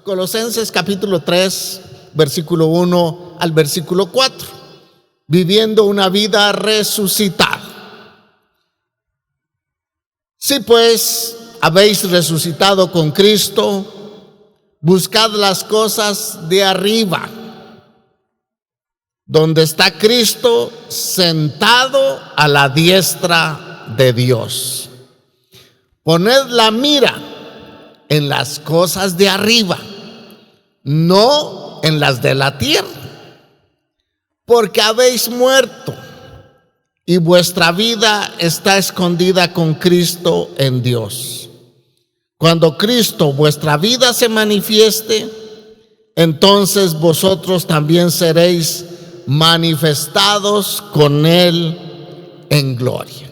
Colosenses capítulo 3, versículo 1 al versículo 4. Viviendo una vida resucitada. Si pues habéis resucitado con Cristo, buscad las cosas de arriba, donde está Cristo sentado a la diestra de Dios. Poned la mira en las cosas de arriba, no en las de la tierra, porque habéis muerto y vuestra vida está escondida con Cristo en Dios. Cuando Cristo, vuestra vida, se manifieste, entonces vosotros también seréis manifestados con Él en gloria.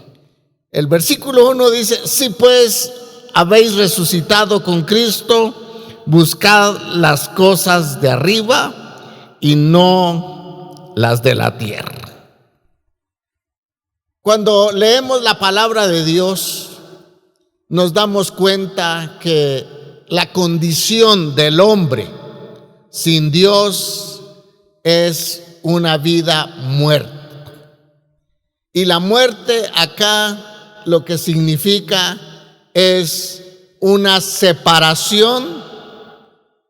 El versículo 1 dice: si pues habéis resucitado con Cristo, buscad las cosas de arriba y no las de la tierra. Cuando leemos la palabra de Dios, nos damos cuenta que la condición del hombre sin Dios es una vida muerta. Y la muerte acá lo que significa es una separación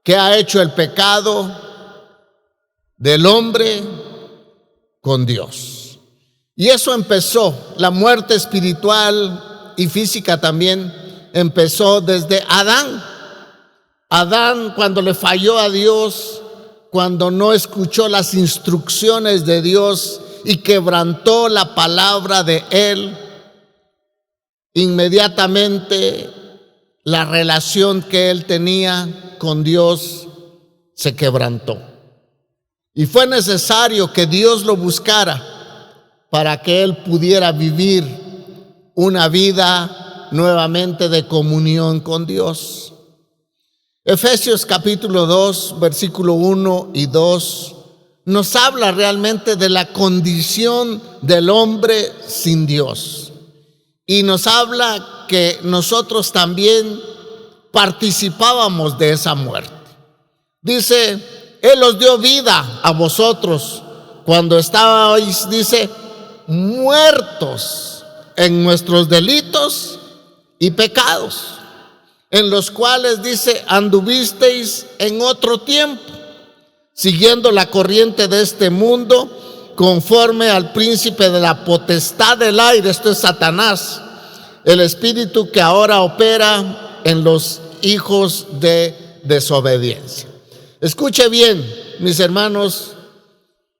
que ha hecho el pecado del hombre con Dios. Y eso empezó, la muerte espiritual y física también empezó desde Adán. Adán, cuando le falló a Dios, cuando no escuchó las instrucciones de Dios y quebrantó la palabra de Él, inmediatamente la relación que él tenía con Dios se quebrantó. Y fue necesario que Dios lo buscara para que él pudiera vivir una vida nuevamente de comunión con Dios. Efesios capítulo 2, versículo 1 y 2 nos habla realmente de la condición del hombre sin Dios. Y nos habla que nosotros también participábamos de esa muerte. Dice, Él os dio vida a vosotros cuando estabais, dice, muertos en nuestros delitos y pecados, en los cuales, dice, anduvisteis en otro tiempo, siguiendo la corriente de este mundo, conforme al príncipe de la potestad del aire, esto es Satanás, el espíritu que ahora opera en los hijos de desobediencia. Escuche bien, mis hermanos,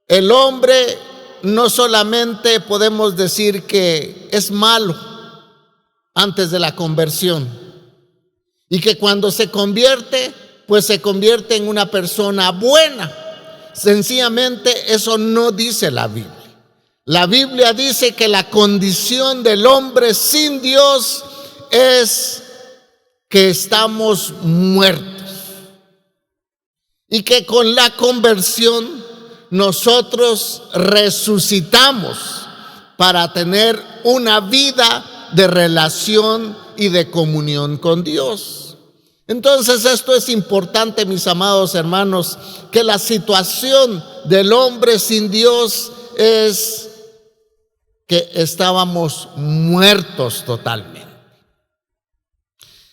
el hombre no solamente podemos decir que es malo antes de la conversión y que cuando se convierte, pues se convierte en una persona buena. Sencillamente eso no dice la Biblia. La Biblia dice que la condición del hombre sin Dios es que estamos muertos y que con la conversión nosotros resucitamos para tener una vida de relación y de comunión con Dios. Entonces esto es importante, mis amados hermanos, que la situación del hombre sin Dios es que estábamos muertos totalmente.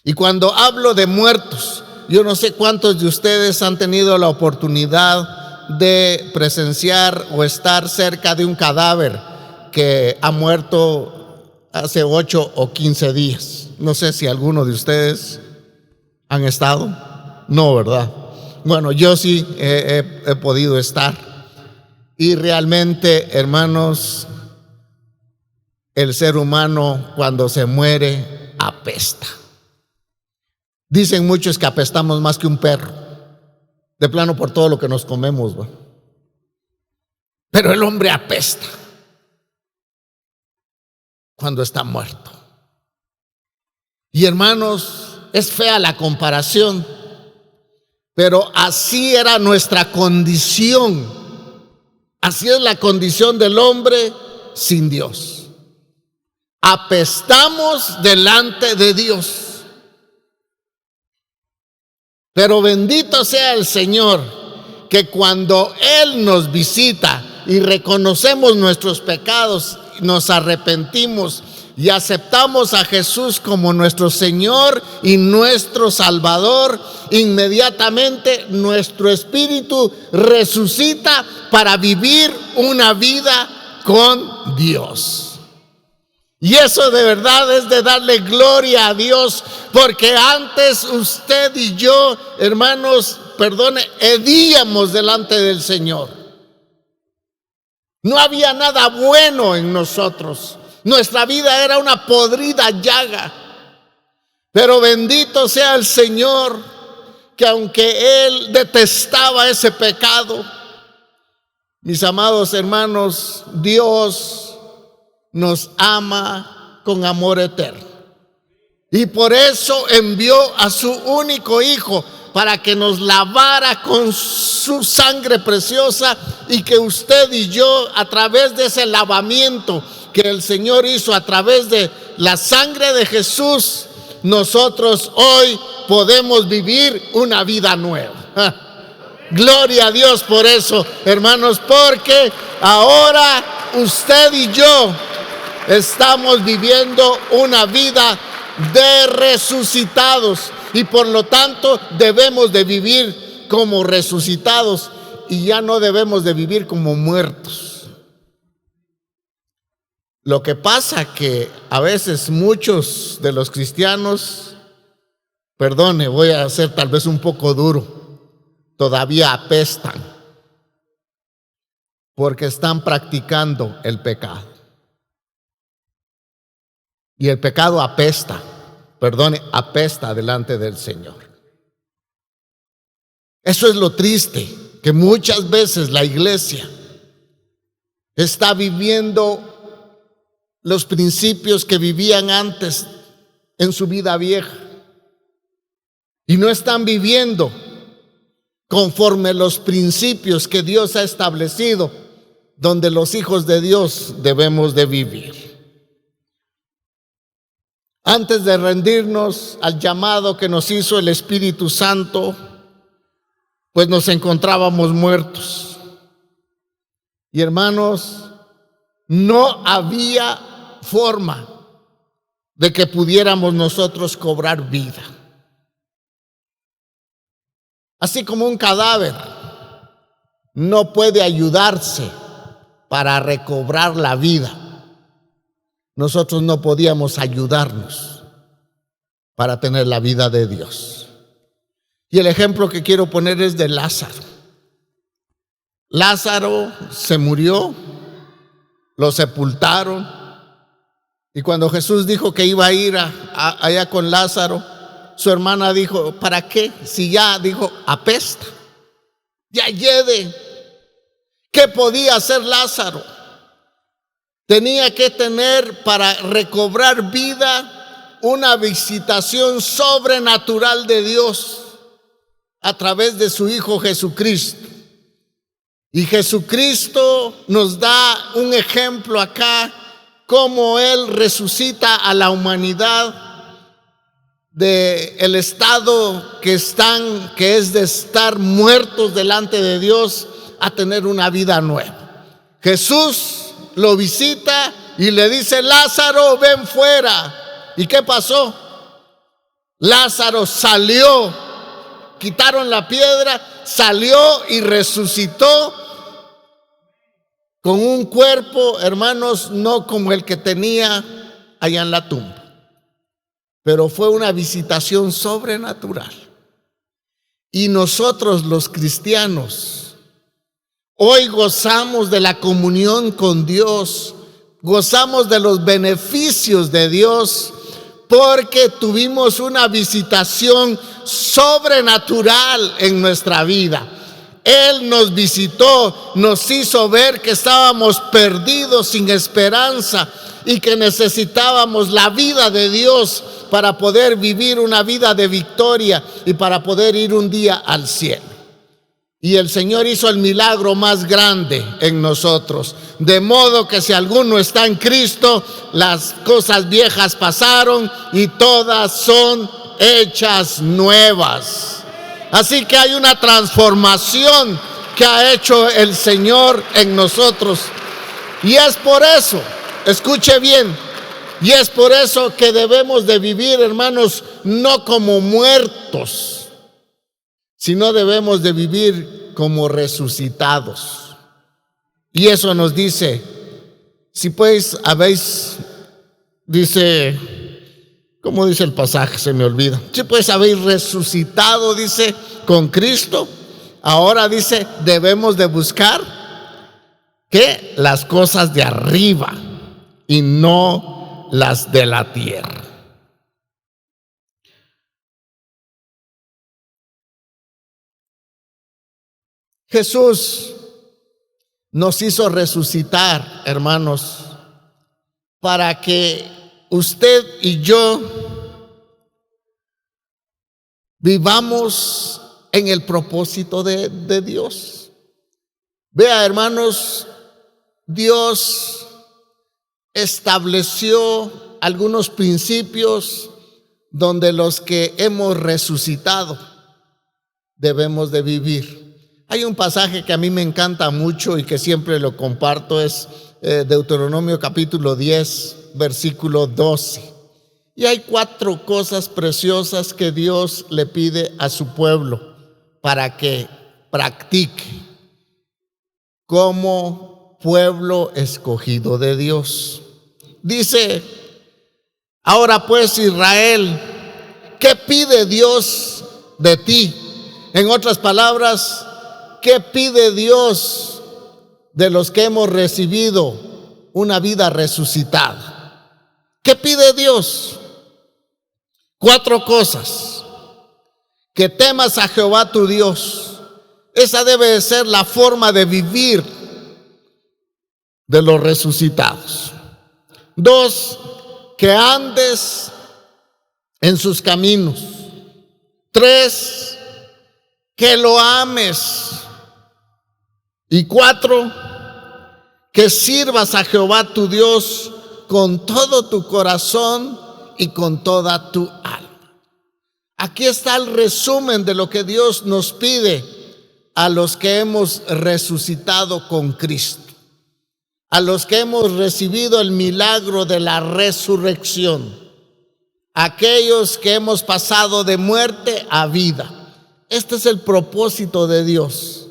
Y cuando hablo de muertos, yo no sé cuántos de ustedes han tenido la oportunidad de presenciar o estar cerca de un cadáver que ha muerto hace 8 o 15 días. No sé si alguno de ustedes han estado. No, ¿verdad? Bueno, yo sí he podido estar. Y realmente, hermanos, el ser humano cuando se muere apesta. Dicen muchos que apestamos más que un perro, de plano por todo lo que nos comemos, ¿no? Pero el hombre apesta cuando está muerto. Y hermanos, es fea la comparación, pero así era nuestra condición. Así es la condición del hombre sin Dios. Apestamos delante de Dios. Pero bendito sea el Señor, que cuando Él nos visita y reconocemos nuestros pecados, nos arrepentimos y aceptamos a Jesús como nuestro Señor y nuestro Salvador, inmediatamente nuestro espíritu resucita para vivir una vida con Dios. Y eso de verdad es de darle gloria a Dios, porque antes usted y yo, hermanos, hedíamos delante del Señor. No había nada bueno en nosotros. Nuestra vida era una podrida llaga. Pero bendito sea el Señor, que aunque Él detestaba ese pecado, mis amados hermanos, Dios nos ama con amor eterno. Y por eso envió a su único Hijo para que nos lavara con su sangre preciosa, y que usted y yo, a través de ese lavamiento que el Señor hizo a través de la sangre de Jesús, nosotros hoy podemos vivir una vida nueva. Gloria a Dios por eso, hermanos, porque ahora usted y yo estamos viviendo una vida de resucitados, y por lo tanto debemos de vivir como resucitados y ya no debemos de vivir como muertos. Lo que pasa que a veces muchos de los cristianos, voy a ser tal vez un poco duro, todavía apestan porque están practicando el pecado. Y el pecado apesta delante del Señor. Eso es lo triste, que muchas veces la iglesia está viviendo los principios que vivían antes en su vida vieja, y no están viviendo conforme los principios que Dios ha establecido, donde los hijos de Dios debemos de vivir. Antes de rendirnos al llamado que nos hizo el Espíritu Santo, pues nos encontrábamos muertos. Y hermanos, no había forma de que pudiéramos nosotros cobrar vida. Así como un cadáver no puede ayudarse para recobrar la vida, nosotros no podíamos ayudarnos para tener la vida de Dios. Y el ejemplo que quiero poner es de Lázaro. Lázaro se murió, lo sepultaron, y cuando Jesús dijo que iba a ir allá con Lázaro, su hermana dijo: ¿para qué? Si ya, dijo, apesta, ya hiede. ¿Qué podía hacer Lázaro? Tenía que tener, para recobrar vida, una visitación sobrenatural de Dios a través de su Hijo Jesucristo. Y Jesucristo nos da un ejemplo acá, cómo Él resucita a la humanidad del estado que es de estar muertos delante de Dios, a tener una vida nueva. Jesús lo visita y le dice: Lázaro, ven fuera. ¿Y qué pasó? Lázaro salió, quitaron la piedra, salió y resucitó con un cuerpo, hermanos, no como el que tenía allá en la tumba, pero fue una visitación sobrenatural. Y nosotros, los cristianos, hoy gozamos de la comunión con Dios, gozamos de los beneficios de Dios, porque tuvimos una visitación sobrenatural en nuestra vida. Él nos visitó, nos hizo ver que estábamos perdidos, sin esperanza, y que necesitábamos la vida de Dios para poder vivir una vida de victoria y para poder ir un día al cielo. Y el Señor hizo el milagro más grande en nosotros, de modo que si alguno está en Cristo, las cosas viejas pasaron y todas son hechas nuevas. Así que hay una transformación que ha hecho el Señor en nosotros. Y es por eso, escuche bien, y es por eso que debemos de vivir, hermanos, no como muertos, sino debemos de vivir como resucitados. Y eso nos dice, si pues habéis, dice, ¿cómo dice el pasaje? Se me olvida. Si pues habéis resucitado, dice, con Cristo, ahora dice, debemos de buscar, ¿qué? Las cosas de arriba y no las de la tierra. Jesús nos hizo resucitar, hermanos, para que usted y yo vivamos en el propósito de Dios. Vea, hermanos, Dios estableció algunos principios donde los que hemos resucitado debemos de vivir. Hay un pasaje que a mí me encanta mucho y que siempre lo comparto, es Deuteronomio capítulo 10, versículo 12. Y hay 4 cosas preciosas que Dios le pide a su pueblo para que practique como pueblo escogido de Dios. Dice, ahora pues Israel, ¿qué pide Dios de ti? En otras palabras, ¿qué pide Dios de los que hemos recibido una vida resucitada? ¿Qué pide Dios? 4 cosas. Que temas a Jehová tu Dios. Esa debe de ser la forma de vivir de los resucitados. 2, que andes en sus caminos. 3, que lo ames. Y 4, que sirvas a Jehová tu Dios con todo tu corazón y con toda tu alma. Aquí está el resumen de lo que Dios nos pide a los que hemos resucitado con Cristo, a los que hemos recibido el milagro de la resurrección, aquellos que hemos pasado de muerte a vida. Este es el propósito de Dios,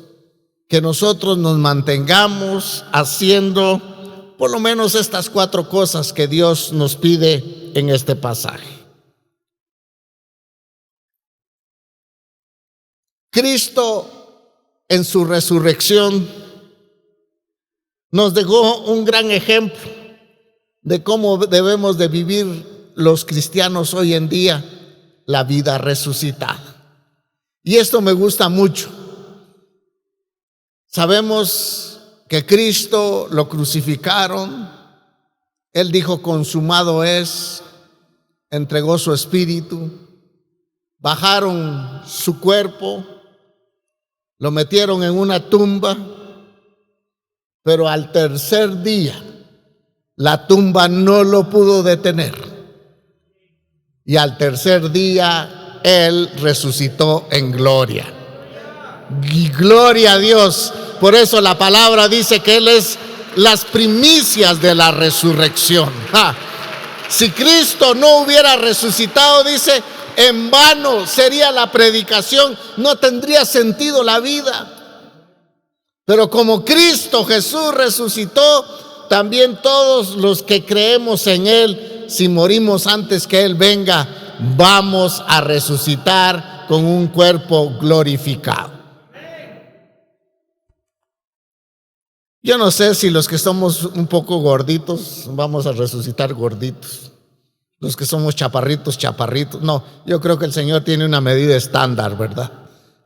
que nosotros nos mantengamos haciendo por lo menos estas 4 cosas que Dios nos pide en este pasaje. Cristo en su resurrección nos dejó un gran ejemplo de cómo debemos de vivir los cristianos hoy en día la vida resucitada. Y esto me gusta mucho. Sabemos que Cristo lo crucificaron, Él dijo consumado es, entregó su espíritu, bajaron su cuerpo, lo metieron en una tumba, pero al tercer día la tumba no lo pudo detener. Y al tercer día Él resucitó en gloria. Y gloria a Dios. Por eso la palabra dice que Él es las primicias de la resurrección. Si Cristo no hubiera resucitado, dice, en vano sería la predicación, no tendría sentido la vida. Pero como Cristo Jesús resucitó, también todos los que creemos en Él, si morimos antes que Él venga, vamos a resucitar con un cuerpo glorificado. Yo no sé si los que somos un poco gorditos vamos a resucitar gorditos. Los que somos chaparritos, chaparritos. No, yo creo que el Señor tiene una medida estándar, ¿verdad?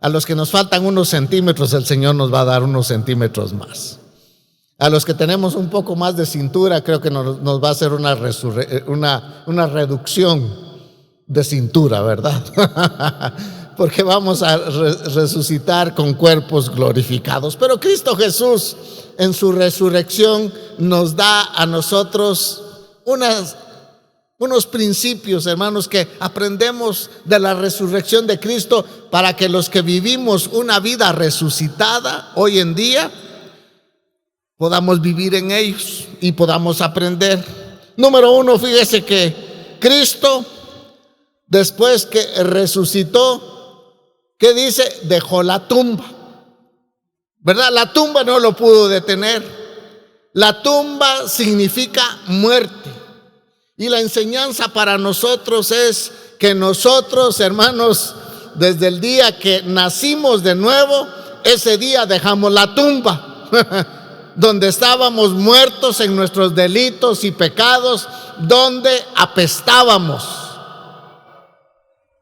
A los que nos faltan unos centímetros, el Señor nos va a dar unos centímetros más. A los que tenemos un poco más de cintura, creo que nos va a hacer una reducción de cintura, ¿verdad? Porque vamos a resucitar con cuerpos glorificados. Pero Cristo Jesús en su resurrección nos da a nosotros unos principios, hermanos, que aprendemos de la resurrección de Cristo para que los que vivimos una vida resucitada hoy en día podamos vivir en ellos y podamos aprender. Número uno, fíjese que Cristo, después que resucitó, ¿qué dice? Dejó la tumba, ¿verdad? La tumba no lo pudo detener. La tumba significa muerte. Y la enseñanza para nosotros es que nosotros, hermanos, desde el día que nacimos de nuevo, ese día dejamos la tumba, donde estábamos muertos en nuestros delitos y pecados, donde apestábamos.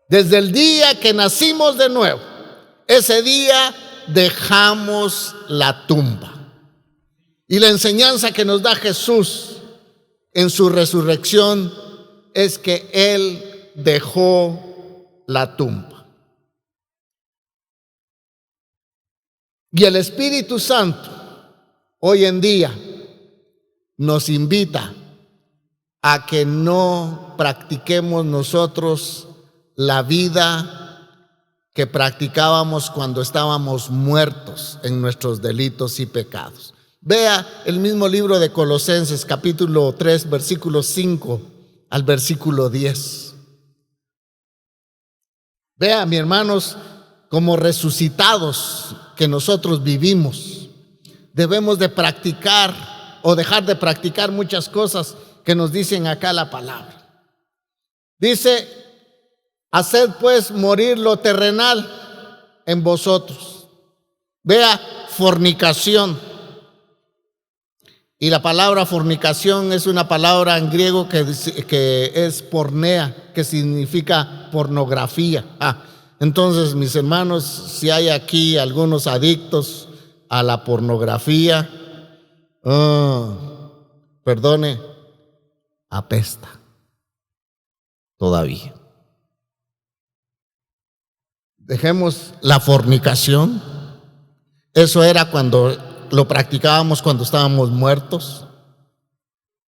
Desde el día que nacimos de nuevo, ese día dejamos la tumba. Y la enseñanza que nos da Jesús en su resurrección es que Él dejó la tumba. Y el Espíritu Santo hoy en día nos invita a que no practiquemos nosotros la vida que practicábamos cuando estábamos muertos en nuestros delitos y pecados. Vea el mismo libro de Colosenses, capítulo 3, versículo 5 al versículo 10. Vea, mis hermanos, como resucitados que nosotros vivimos, debemos de practicar o dejar de practicar muchas cosas que nos dicen acá la palabra. Dice: haced pues morir lo terrenal en vosotros. Vea, fornicación. Y la palabra fornicación es una palabra en griego que es pornea, que significa pornografía. Entonces, mis hermanos, si hay aquí algunos adictos a la pornografía, perdone, apesta todavía. Dejemos la fornicación. Eso era cuando lo practicábamos, cuando estábamos muertos.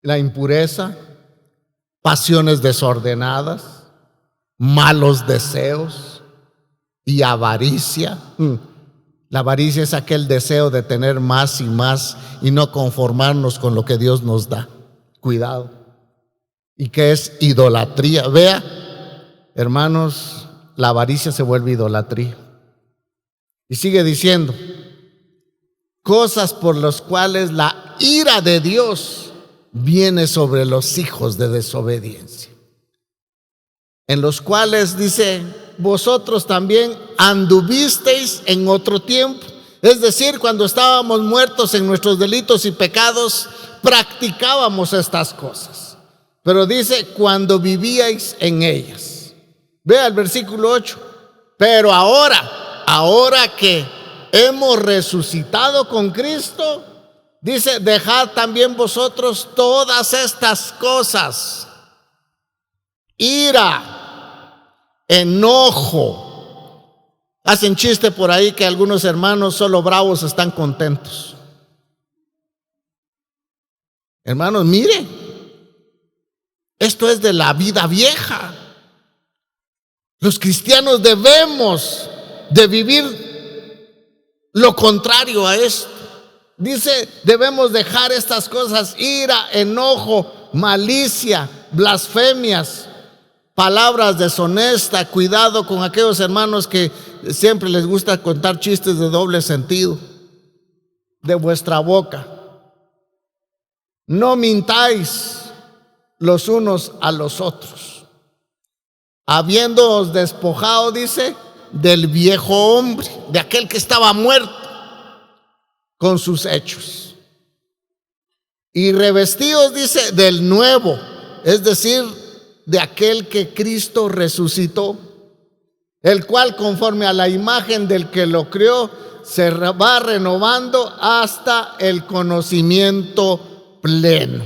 La impureza, pasiones desordenadas, malos deseos y avaricia. La avaricia es aquel deseo de tener más y más y no conformarnos con lo que Dios nos da. Cuidado. Y que es idolatría. Vea, hermanos, la avaricia se vuelve idolatría. Y sigue diciendo: cosas por las cuales la ira de Dios viene sobre los hijos de desobediencia, en los cuales dice: vosotros también anduvisteis en otro tiempo. Es decir, cuando estábamos muertos en nuestros delitos y pecados, practicábamos estas cosas. Pero dice: cuando vivíais en ellas. Vea el versículo 8. Pero ahora que hemos resucitado con Cristo, dice: dejad también vosotros todas estas cosas: ira, enojo. Hacen chiste por ahí que algunos hermanos solo bravos están contentos. Hermanos, mire, esto es de la vida vieja. Los cristianos debemos de vivir lo contrario a esto. Dice: debemos dejar estas cosas: ira, enojo, malicia, blasfemias, palabras deshonestas. Cuidado con aquellos hermanos que siempre les gusta contar chistes de doble sentido. De vuestra boca no mintáis los unos a los otros, habiéndoos despojado, dice, del viejo hombre, de aquel que estaba muerto con sus hechos, y revestidos, dice, del nuevo, es decir, de aquel que Cristo resucitó, el cual, conforme a la imagen del que lo creó, se va renovando hasta el conocimiento pleno.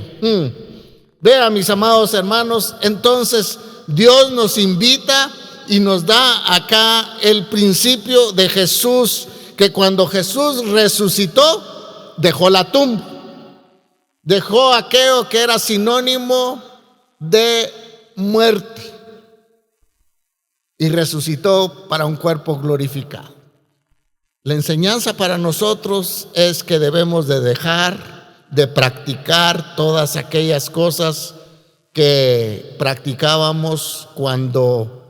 Vean, mis amados hermanos, entonces Dios nos invita y nos da acá el principio de Jesús, que cuando Jesús resucitó, dejó la tumba, dejó aquello que era sinónimo de muerte y resucitó para un cuerpo glorificado. La enseñanza para nosotros es que debemos de dejar de practicar todas aquellas cosas que practicábamos cuando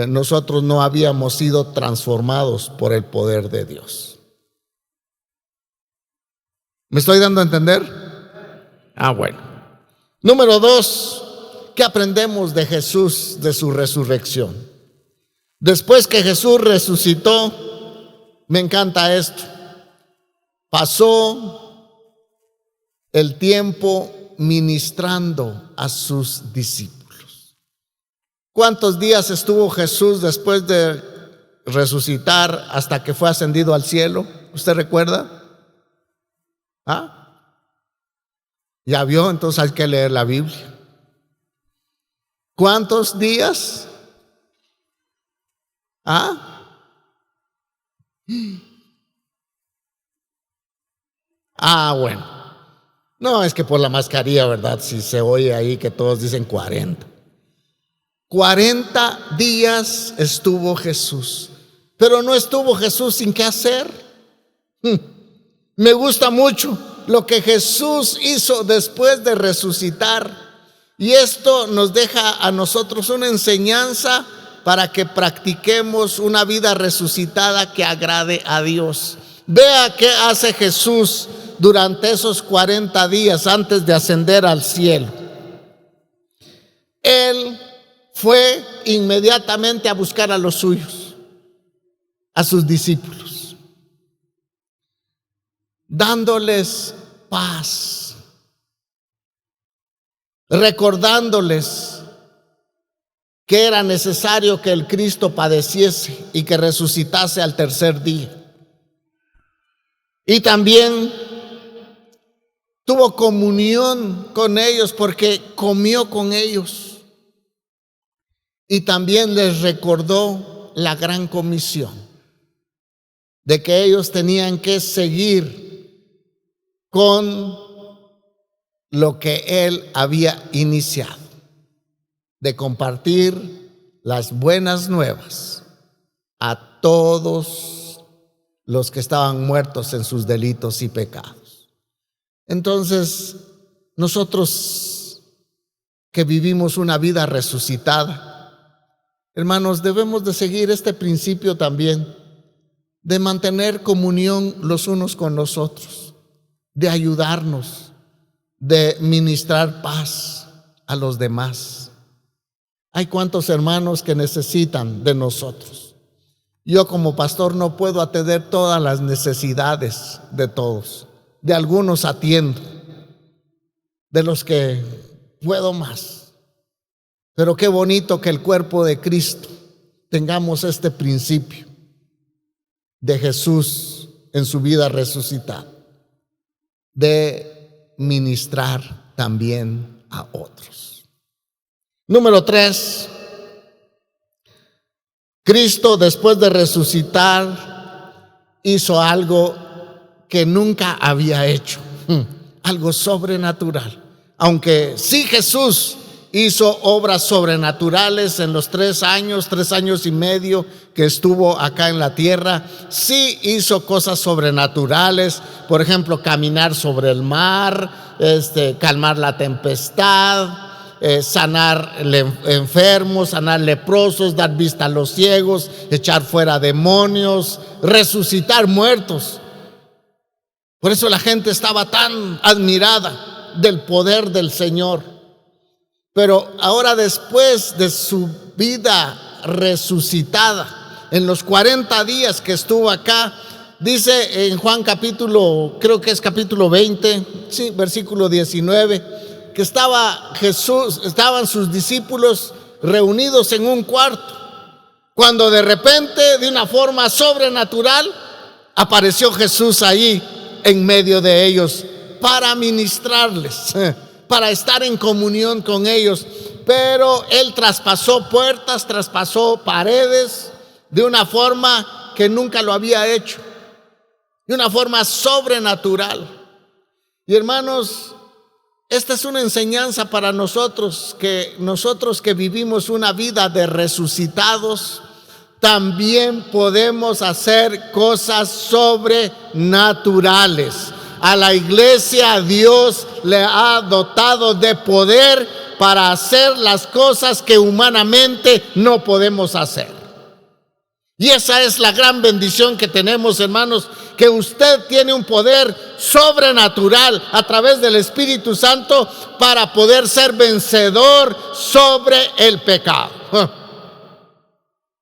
nosotros no habíamos sido transformados por el poder de Dios. ¿Me estoy dando a entender? Bueno. Número 2, ¿qué aprendemos de Jesús, de su resurrección? Después que Jesús resucitó, me encanta esto, pasó el tiempo ministrando a sus discípulos. ¿Cuántos días estuvo Jesús después de resucitar hasta que fue ascendido al cielo? ¿Usted recuerda? ¿Ya vio? Entonces hay que leer la Biblia. ¿Cuántos días? Bueno. No, es que por la mascarilla, ¿verdad? Si se oye ahí que todos dicen 40. 40 días estuvo Jesús. Pero no estuvo Jesús sin qué hacer. Me gusta mucho lo que Jesús hizo después de resucitar. Y esto nos deja a nosotros una enseñanza para que practiquemos una vida resucitada que agrade a Dios. Vea qué hace Jesús durante esos 40 días antes de ascender al cielo. Él fue inmediatamente a buscar a los suyos, a sus discípulos, dándoles paz, recordándoles que era necesario que el Cristo padeciese y que resucitase al tercer día. Y también tuvo comunión con ellos porque comió con ellos. Y también les recordó la gran comisión de que ellos tenían que seguir con lo que Él había iniciado, de compartir las buenas nuevas a todos los que estaban muertos en sus delitos y pecados. Entonces, nosotros que vivimos una vida resucitada, hermanos, debemos de seguir este principio también, de mantener comunión los unos con los otros, de ayudarnos, de ministrar paz a los demás. Hay cuantos hermanos que necesitan de nosotros. Yo como pastor no puedo atender todas las necesidades de todos. De algunos atiendo, de los que puedo más. Pero qué bonito que el cuerpo de Cristo tengamos este principio de Jesús en su vida resucitada, de ministrar también a otros. Número 3, Cristo después de resucitar hizo algo que nunca había hecho, algo sobrenatural. Aunque sí Jesús hizo obras sobrenaturales en los 3 años y medio que estuvo acá en la tierra, sí hizo cosas sobrenaturales, por ejemplo, caminar sobre el mar, calmar la tempestad, sanar enfermos, sanar leprosos, dar vista a los ciegos, echar fuera demonios, resucitar muertos. Por eso la gente estaba tan admirada del poder del Señor. Pero ahora, después de su vida resucitada, en los 40 días que estuvo acá, dice en Juan capítulo, creo que es capítulo 20, sí, versículo 19, que estaban sus discípulos reunidos en un cuarto, cuando de repente, de una forma sobrenatural, apareció Jesús ahí en medio de ellos para ministrarles, para estar en comunión con ellos. Pero Él traspasó puertas, traspasó paredes de una forma que nunca lo había hecho, de una forma sobrenatural. Y hermanos, Esta es una enseñanza para nosotros que vivimos una vida de resucitados, también podemos hacer cosas sobrenaturales. A la iglesia Dios le ha dotado de poder para hacer las cosas que humanamente no podemos hacer. Y esa es la gran bendición que tenemos, hermanos, que usted tiene un poder sobrenatural a través del Espíritu Santo para poder ser vencedor sobre el pecado.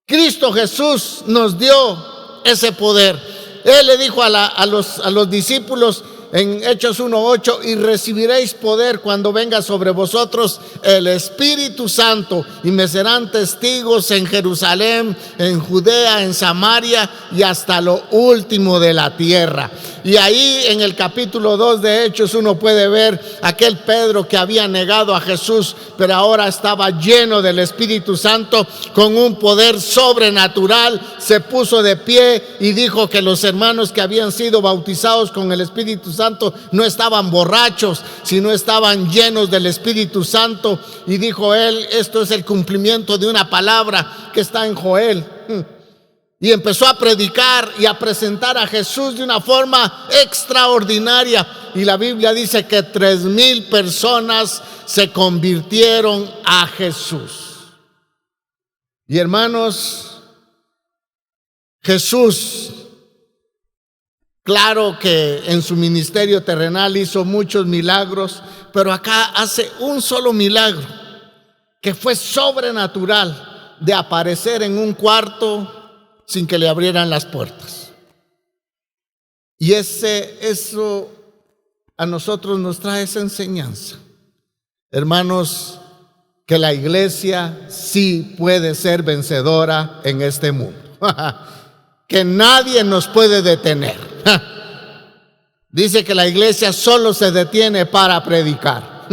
Cristo Jesús nos dio ese poder. Él le dijo a los discípulos en Hechos 1:8: y recibiréis poder cuando venga sobre vosotros el Espíritu Santo, y me serán testigos en Jerusalén, en Judea, en Samaria y hasta lo último de la tierra. Y ahí en el capítulo 2 de Hechos uno puede ver aquel Pedro que había negado a Jesús, pero ahora estaba lleno del Espíritu Santo con un poder sobrenatural. Se puso de pie y dijo que los hermanos que habían sido bautizados con el Espíritu Santo no estaban borrachos, sino estaban llenos del Espíritu Santo. Y dijo él: esto es el cumplimiento de una palabra que está en Joel. Y empezó a predicar y a presentar a Jesús de una forma extraordinaria. Y la Biblia dice que 3,000 personas se convirtieron a Jesús. Y hermanos, Jesús, claro que en su ministerio terrenal hizo muchos milagros, pero acá hace un solo milagro que fue sobrenatural, de aparecer en un cuarto sin que le abrieran las puertas. Y eso a nosotros nos trae esa enseñanza, hermanos, que la iglesia sí puede ser vencedora en este mundo. Que nadie nos puede detener. Dice que la iglesia solo se detiene para predicar.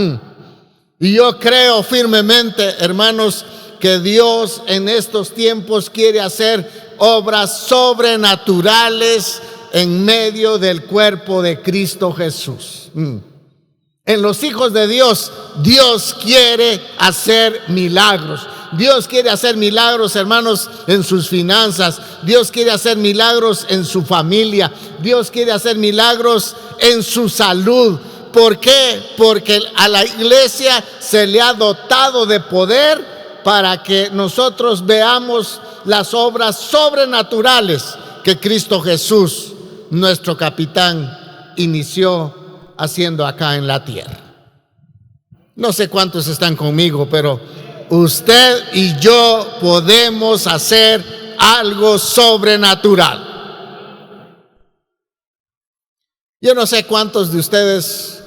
Y yo creo firmemente, hermanos, que Dios en estos tiempos quiere hacer obras sobrenaturales en medio del cuerpo de Cristo Jesús. En los hijos de Dios, Dios quiere hacer milagros. Dios quiere hacer milagros, hermanos, en sus finanzas. Dios quiere hacer milagros en su familia. Dios quiere hacer milagros en su salud. ¿Por qué? Porque a la iglesia se le ha dotado de poder para que nosotros veamos las obras sobrenaturales que Cristo Jesús, nuestro capitán, inició haciendo acá en la tierra. No sé cuántos están conmigo, pero usted y yo podemos hacer algo sobrenatural. Yo no sé cuántos de ustedes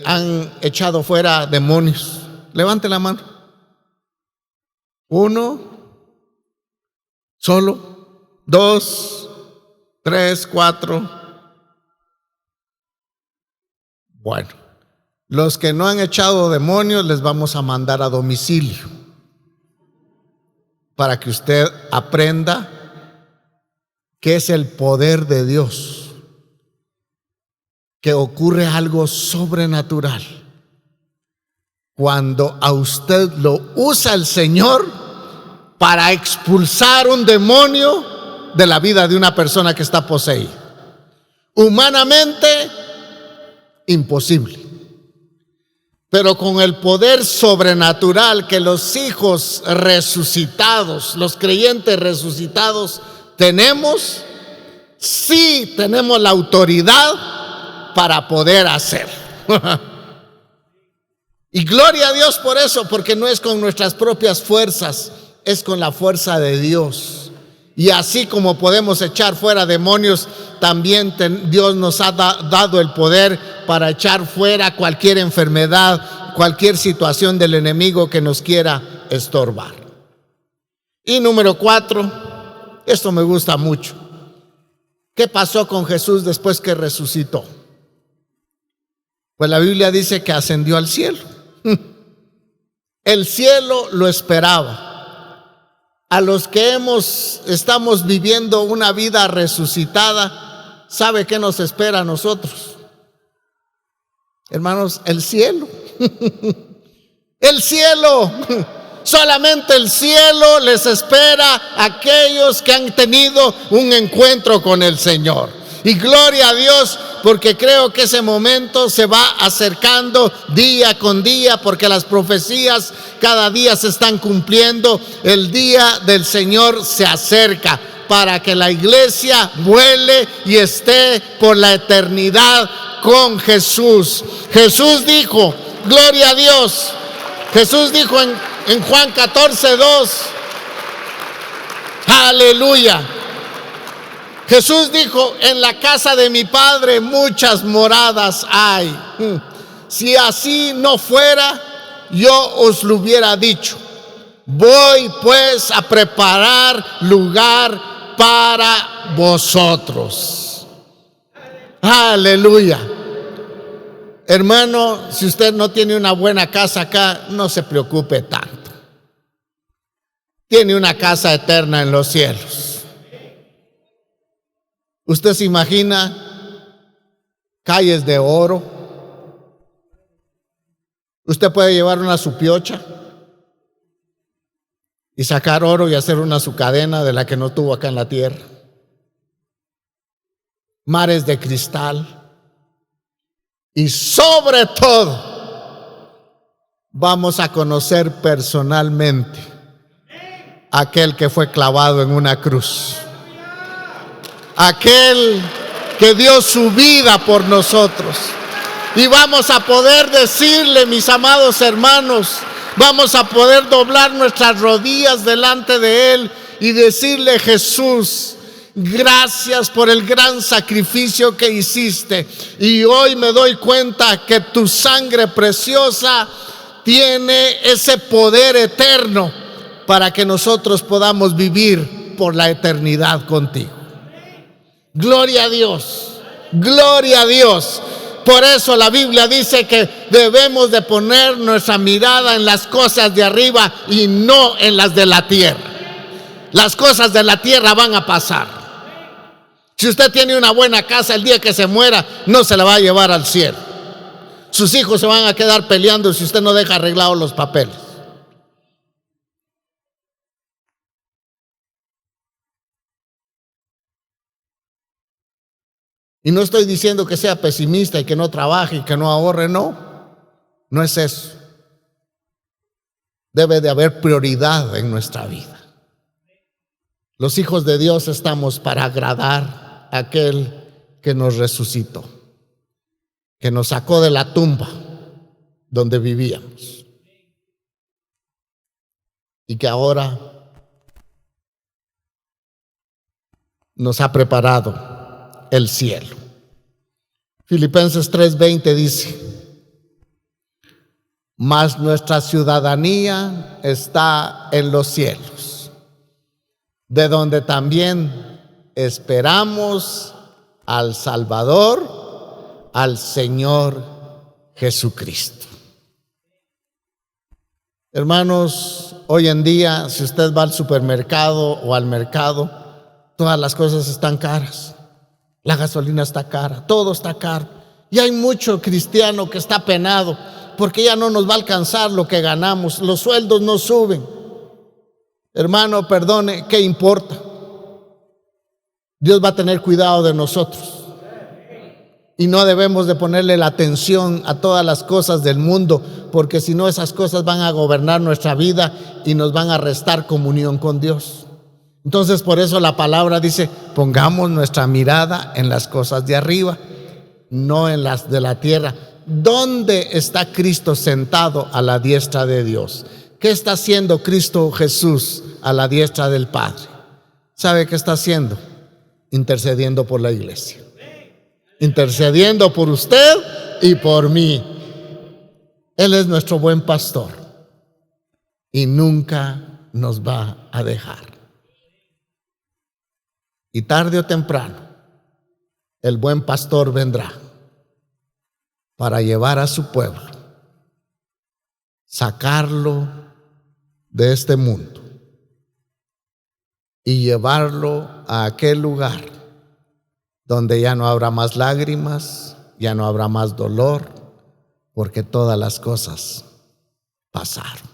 han echado fuera demonios. Levante la mano. ¿Uno? ¿Solo? ¿2? ¿3? ¿4? Bueno, los que no han echado demonios les vamos a mandar a domicilio para que usted aprenda qué es el poder de Dios, que ocurre algo sobrenatural cuando a usted lo usa el Señor para expulsar un demonio de la vida de una persona que está poseída. Humanamente, imposible. Pero con el poder sobrenatural que los hijos resucitados, los creyentes resucitados tenemos, sí tenemos la autoridad para poder hacer. Y gloria a Dios por eso, porque no es con nuestras propias fuerzas, es con la fuerza de Dios. Y así como podemos echar fuera demonios, también Dios nos ha dado el poder para echar fuera cualquier enfermedad, cualquier situación del enemigo que nos quiera estorbar. Y número 4, esto me gusta mucho. ¿Qué pasó con Jesús después que resucitó? Pues la Biblia dice que ascendió al cielo. El cielo lo esperaba. A los que estamos viviendo una vida resucitada, ¿sabe qué nos espera a nosotros? Hermanos, el cielo. El cielo. Solamente el cielo les espera a aquellos que han tenido un encuentro con el Señor. Y gloria a Dios, porque creo que ese momento se va acercando día con día, porque las profecías cada día se están cumpliendo. El día del Señor se acerca para que la iglesia vuele y esté por la eternidad con Jesús. Jesús dijo, gloria a Dios. Jesús dijo en Juan 14:2, aleluya. Jesús dijo, en la casa de mi Padre muchas moradas hay. Si así no fuera, yo os lo hubiera dicho. Voy pues a preparar lugar para vosotros. Aleluya. Hermano, si usted no tiene una buena casa acá, no se preocupe tanto. Tiene una casa eterna en los cielos. ¿Usted se imagina calles de oro? Usted puede llevar una su piocha y sacar oro y hacer una su cadena de la que no tuvo acá en la tierra. Mares de cristal. Y sobre todo, vamos a conocer personalmente a aquel que fue clavado en una cruz. Aquel que dio su vida por nosotros. Y vamos a poder decirle, mis amados hermanos, vamos a poder doblar nuestras rodillas delante de Él y decirle: Jesús, gracias por el gran sacrificio que hiciste. Y hoy me doy cuenta que tu sangre preciosa tiene ese poder eterno para que nosotros podamos vivir por la eternidad contigo. Gloria a Dios, gloria a Dios. Por eso la Biblia dice que debemos de poner nuestra mirada en las cosas de arriba y no en las de la tierra. Las cosas de la tierra van a pasar. Si usted tiene una buena casa, el día que se muera no se la va a llevar al cielo. Sus hijos se van a quedar peleando si usted no deja arreglados los papeles. Y no estoy diciendo que sea pesimista y que no trabaje y que no ahorre, no. No es eso. Debe de haber prioridad en nuestra vida. Los hijos de Dios estamos para agradar a aquel que nos resucitó, que nos sacó de la tumba donde vivíamos y que ahora nos ha preparado el cielo. Filipenses 3:20 dice: mas nuestra ciudadanía está en los cielos, de donde también esperamos al Salvador, al Señor Jesucristo. Hermanos, hoy en día, si usted va al supermercado o al mercado, todas las cosas están caras. La gasolina está cara, todo está caro. Y hay mucho cristiano que está penado porque ya no nos va a alcanzar lo que ganamos. Los sueldos no suben. Hermano, perdone, ¿qué importa? Dios va a tener cuidado de nosotros. Y no debemos de ponerle la atención a todas las cosas del mundo, porque si no, esas cosas van a gobernar nuestra vida y nos van a restar comunión con Dios. Entonces, por eso la palabra dice: pongamos nuestra mirada en las cosas de arriba, no en las de la tierra. ¿Dónde está Cristo sentado a la diestra de Dios? ¿Qué está haciendo Cristo Jesús a la diestra del Padre? ¿Sabe qué está haciendo? Intercediendo por la iglesia. Intercediendo por usted y por mí. Él es nuestro buen pastor y nunca nos va a dejar. Y tarde o temprano, el buen pastor vendrá para llevar a su pueblo, sacarlo de este mundo y llevarlo a aquel lugar donde ya no habrá más lágrimas, ya no habrá más dolor, porque todas las cosas pasaron.